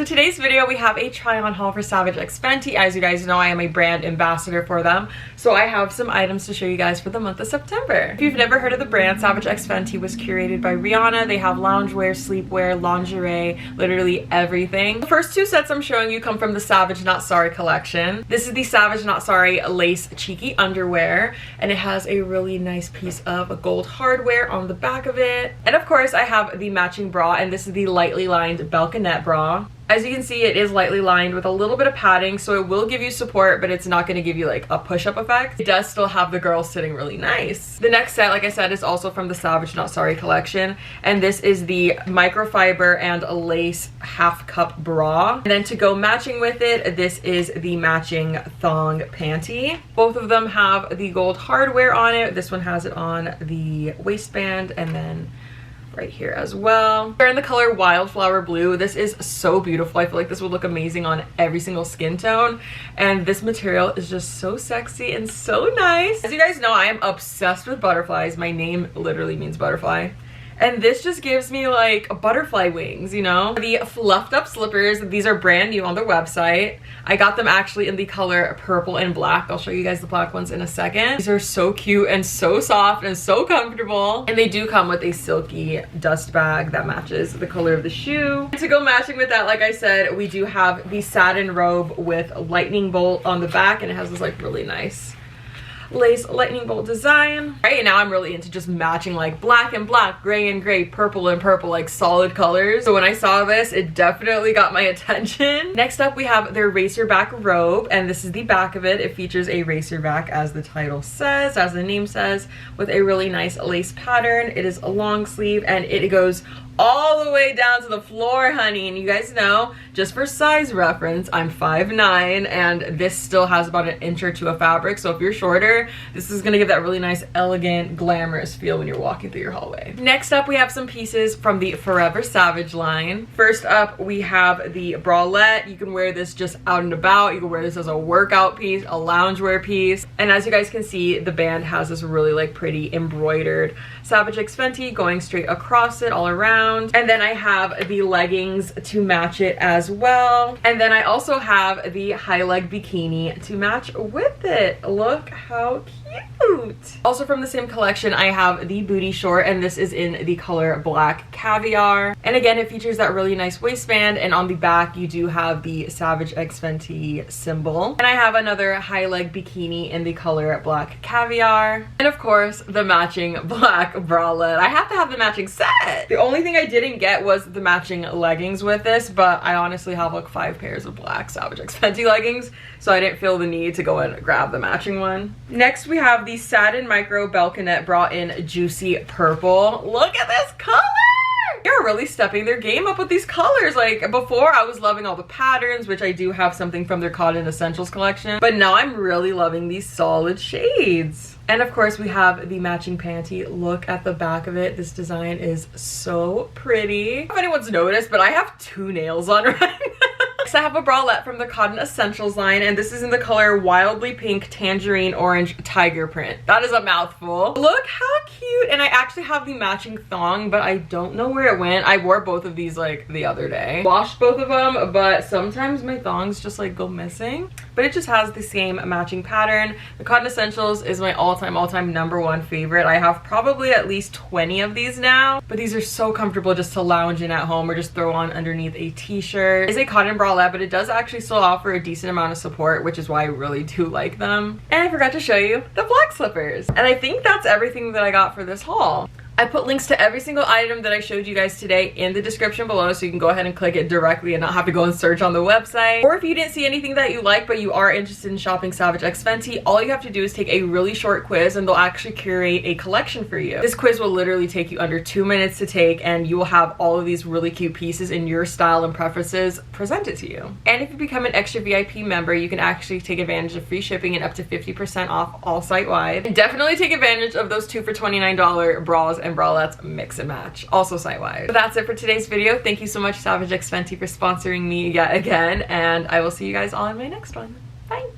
So today's video, we have a try on haul for Savage X Fenty. As you guys know, I am a brand ambassador for them. So I have some items to show you guys for the month of September. If you've never heard of the brand, Savage X Fenty was curated by Rihanna. They have loungewear, sleepwear, lingerie, literally everything. The first two sets I'm showing you come from the Savage Not Sorry collection. This is the Savage Not Sorry lace cheeky underwear, and it has a really nice piece of gold hardware on the back of it. And of course, I have the matching bra, and this is the lightly lined Belkinette bra. As you can see, it is lightly lined with a little bit of padding, so it will give you support, but it's not going to give you like a push-up effect. It does still have the girls sitting really nice. The next set, like I said, is also from the Savage Not Sorry collection, and this is the microfiber and lace half cup bra. And then to go matching with it, this is the matching thong panty. Both of them have the gold hardware on it. This one has it on the waistband and then right here as well. They're in the color Wildflower Blue. This is so beautiful. I feel like this would look amazing on every single skin tone, and this material is just so sexy and so nice. As you guys know, I am obsessed with butterflies. My name literally means butterfly. And this just gives me like butterfly wings, you know? The fluffed up slippers, these are brand new on their website. I got them actually in the color purple and black. I'll show you guys the black ones in a second. These are so cute and so soft and so comfortable. And they do come with a silky dust bag that matches the color of the shoe. And to go matching with that, like I said, we do have the satin robe with a lightning bolt on the back, and it has this like really nice lace lightning bolt design. Right now I'm really into just matching like black and black, gray and gray, purple and purple, like solid colors. So when I saw this, it definitely got my attention. Next up, we have their racerback robe, and this is the back of it. It features a racerback, as the title says, as the name says, with a really nice lace pattern. It is a long sleeve, and it goes all the way down to the floor, honey. And you guys know, just for size reference, I'm 5'9", and this still has about an inch or two of fabric. So if you're shorter, this is gonna give that really nice, elegant, glamorous feel when you're walking through your hallway. Next up, we have some pieces from the Forever Savage line. First up, we have the bralette. You can wear this just out and about. You can wear this as a workout piece, a loungewear piece. And as you guys can see, the band has this really like pretty embroidered Savage X Fenty going straight across it all around. And then I have the leggings to match it as well. And then I also have the high leg bikini to match with it. Look how cute. Also from the same collection, I have the booty short, and this is in the color Black Caviar. And again, it features that really nice waistband, and on the back you do have the Savage X Fenty symbol. And I have another high leg bikini in the color Black Caviar. And of course, the matching black bralette. I have to have the matching set. The only thing I didn't get was the matching leggings with this, but I honestly have like 5 pairs of black Savage X Fenty leggings, so I didn't feel the need to go and grab the matching one. Next, we have the satin micro Belkinette bra in Juicy Purple. Look at this color! They're really stepping their game up with these colors. Like before, I was loving all the patterns, which I do have something from their Cotton Essentials collection, but now I'm really loving these solid shades. And of course, we have the matching panty. Look at the back of it. This design is so pretty. I don't know if anyone's noticed, but I have 2 nails on right now. Next, I have a bralette from the Cotton Essentials line, and this is in the color Wildly Pink Tangerine Orange Tiger Print. That is a mouthful. Look how cute. And I actually have the matching thong, but I don't know where it went. I wore both of these like the other day. Washed both of them, but sometimes my thongs just like go missing. But it just has the same matching pattern. The Cotton Essentials is my all-time #1 favorite. I have probably at least 20 of these now, but these are so comfortable just to lounge in at home or just throw on underneath a t-shirt. It's a cotton bralette, but it does actually still offer a decent amount of support, which is why I really do like them. And I forgot to show you the black slippers. And I think that's everything that I got for this haul. I put links to every single item that I showed you guys today in the description below, so you can go ahead and click it directly and not have to go and search on the website. Or if you didn't see anything that you like but you are interested in shopping Savage X Fenty, all you have to do is take a really short quiz, and they'll actually curate a collection for you. This quiz will literally take you under 2 minutes to take, and you will have all of these really cute pieces in your style and preferences presented to you. And if you become an extra VIP member, you can actually take advantage of free shipping and up to 50% off all site-wide. And definitely take advantage of those 2 for $29 bras and bralettes mix and match, also site-wide. So that's it for today's video. Thank you so much, Savage X Fenty, for sponsoring me yet again, and I will see you guys all in my next one. Bye!